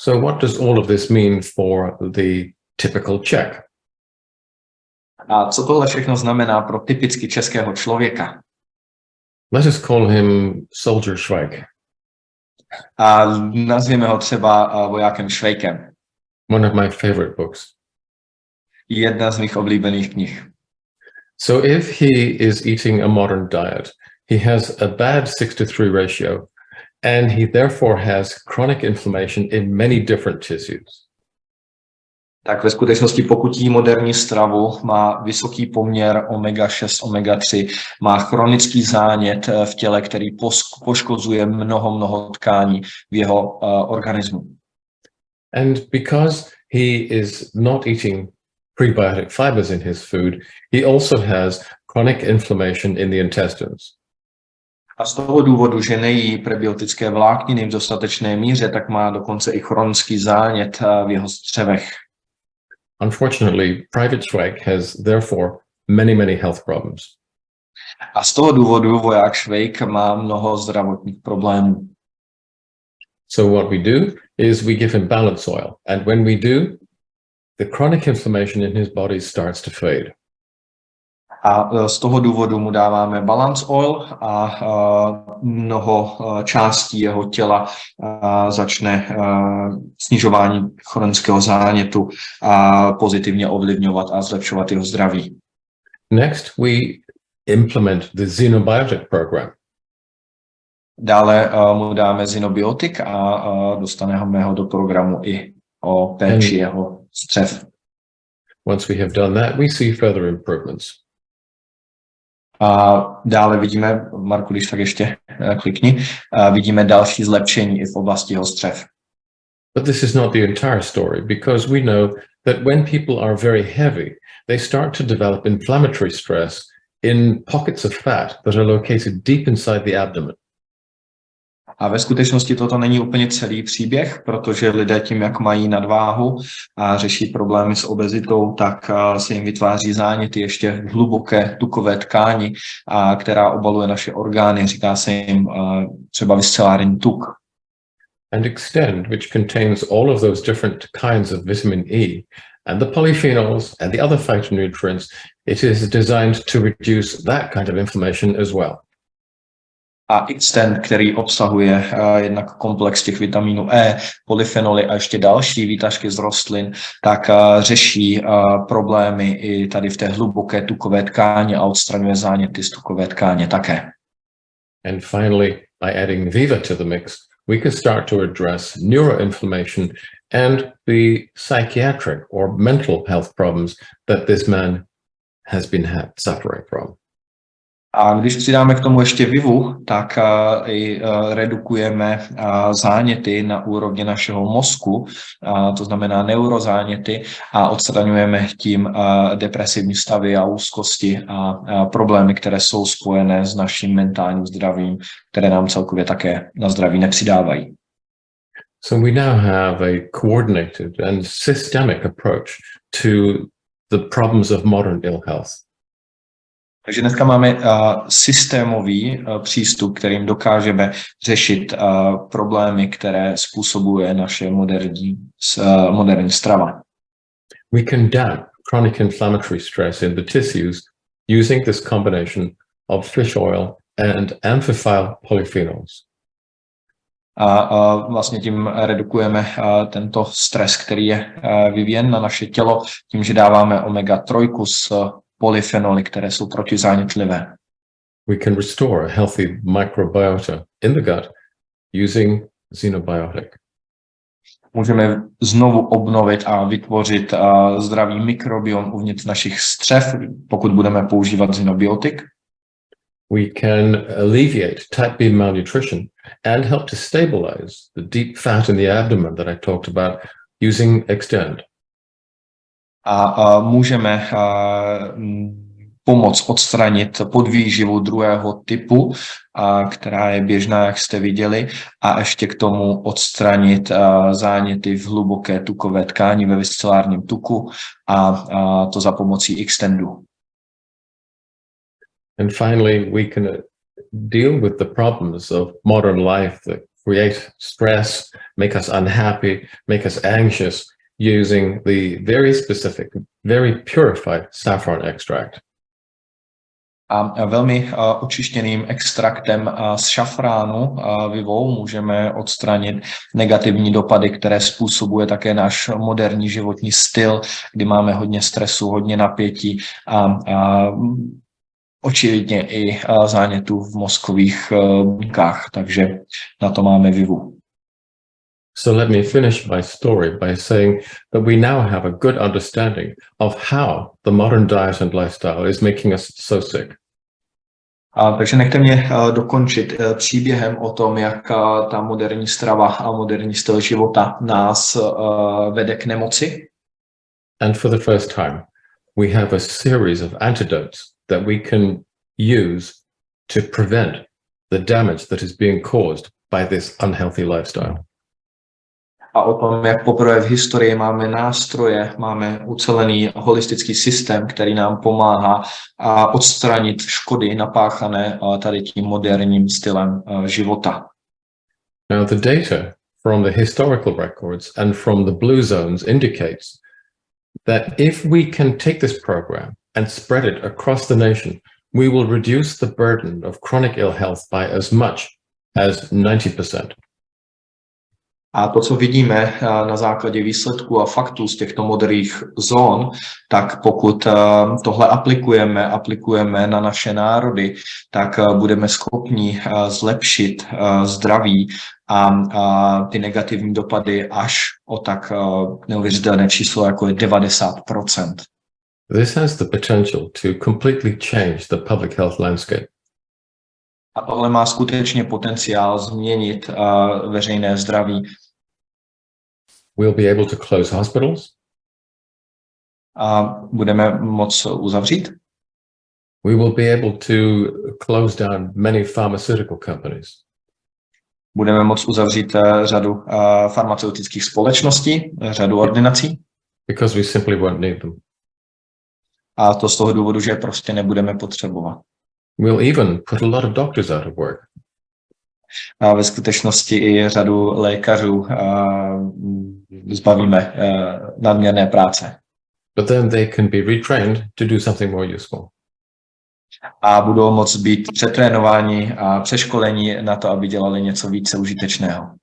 So what does all of this mean for the typical Czech? A co tohle všechno znamená pro typicky českého člověka? Let us call him Soldier Schweik. A nazvěme ho třeba vojákem Švejkem. One of my favorite books. Jedna z mých oblíbených knih. So if he is eating a modern diet, he has a bad 6:3 ratio, and he therefore has chronic inflammation in many different tissues. Tak ve skutečnosti, pokud jí moderní stravu, má vysoký poměr omega-6, omega-3, má chronický zánět v těle, který poškozuje mnoho tkání v jeho organismu. And because he is not eating prebiotic fibers in his food, he also has chronic inflammation in the intestines. A z toho důvodu, že nejí prebiotické vlákniny v dostatečné míře, tak má dokonce i chronický zánět v jeho střevech. Unfortunately, Private Schweik has therefore many health problems. A z toho důvodu voják Švejk má mnoho zdravotních problémů. So what we do is we give him balance oil, and when we do, the chronic inflammation in his body starts to fade. A z toho důvodu mu dáváme balance oil a mnoho částí jeho těla začne snižování chronického zánětu a pozitivně ovlivňovat a zlepšovat jeho zdraví. Next, we implement the xenobiotic program. Dále mu dáme xenobiotik a dostaneme ho do programu i o péči jeho střev. Once we have done that, we see further improvements. A dále vidíme, Marku, když tak ještě klikni, vidíme další zlepšení i v oblasti jeho střev. But this is not the entire story, because we know that when people are very heavy, they start to develop inflammatory stress in pockets of fat that are located deep inside the abdomen. A ve skutečnosti toto není úplně celý příběh, protože lidé tím, jak mají nadváhu a řeší problémy s obezitou, tak se jim vytváří záněty ještě v hluboké tukové tkáni, která obaluje naše orgány, říká se jim třeba viscerální tuk. And Extend, which contains all of those different kinds of vitamin E and the polyphenols and the other phytonutrients, it is designed to reduce that kind of inflammation as well. A Extend, který obsahuje jednak komplex těch vitamínů E, polyfenoly a ještě další výtažky z rostlin, tak řeší problémy i tady v té hluboké tukové tkáni a odstraňuje záněty z tukové tkáně také. And finally, by adding Viva to the mix, we can start to address neuroinflammation and the psychiatric or mental health problems that this man has been suffering from. A když přidáme k tomu ještě Vivu, tak i redukujeme záněty na úrovni našeho mozku, to znamená neurozáněty, a odstraňujeme tím depresivní stavy a úzkosti a problémy, které jsou spojené s naším mentálním zdravím, které nám celkově také na zdraví nepřidávají. So we now have a coordinated and systemic approach to the problems of modern ill health. Takže dneska máme systémový přístup, kterým dokážeme řešit problémy, které způsobuje naše moderní strava. We can damp chronic inflammatory stress in the tissues using this combination of fish oil and amphiphile polyphenols. A vlastně tím redukujeme tento stres, který je vyvíjen na naše tělo, tím, že dáváme omega-3 s polyfenoly, které jsou protizánětlivé. We can restore a healthy microbiota in the gut using xenobiotic. Můžeme znovu obnovit a vytvořit zdravý mikrobiom uvnitř našich střev, pokud budeme používat xenobiotik. We can alleviate type B malnutrition and help to stabilize the deep fat in the abdomen that I talked about using Extend. A můžeme pomoct odstranit podvýživu druhého typu, která je běžná, jak jste viděli, a ještě k tomu odstranit záněty v hluboké tukové tkáni ve viscerálním tuku, a to za pomocí Extendu. And finally, we can deal with the problems of modern life, the create stress, make us unhappy, make us anxious using the very specific, very purified saffron extract. A velmi očištěným extraktem z šafránu vivou můžeme odstranit negativní dopady, které způsobuje také náš moderní životní styl, kdy máme hodně stresu, hodně napětí a očividně i zánětů v mozkových buňkách, takže na to máme vivu. So let me finish my story by saying that we now have a good understanding of how the modern diet and lifestyle is making us so sick. Takže nechte mě dokončit příběhem o tom, jak ta moderní strava a moderní styl života nás vede k nemoci. And for the first time, we have a series of antidotes that we can use to prevent the damage that is being caused by this unhealthy lifestyle. A o tom, jak poprvé v historii máme nástroje, máme ucelený holistický systém, který nám pomáhá odstranit škody napáchané tady tím moderním stylem života. Now, the data from the historical records and from the blue zones indicates that if we can take this program and spread it across the nation, we will reduce the burden of chronic ill health by as much as 90%. A to, co vidíme na základě výsledků a faktů z těchto modrých zón, tak pokud tohle aplikujeme na naše národy, tak budeme schopni zlepšit zdraví a ty negativní dopady až o tak neuvěřitelné číslo, jako je 90%. This has the potential to completely change the public health landscape. A tohle má skutečně potenciál změnit veřejné zdraví. We'll be able to close hospitals. A budeme moct uzavřít. We will be able to close down many pharmaceutical companies. Budeme moct uzavřít řadu farmaceutických společností, řadu ordinací. Because we simply won't need them. A to z toho důvodu, že prostě nebudeme potřebovat. We'll even put a lot of doctors out of work. A ve skutečnosti i řadu lékařů zbavíme nadměrné práce. But then they can be retrained to do something more useful. A budou moct být přetrénováni a přeškolení na to, aby dělali něco více užitečného.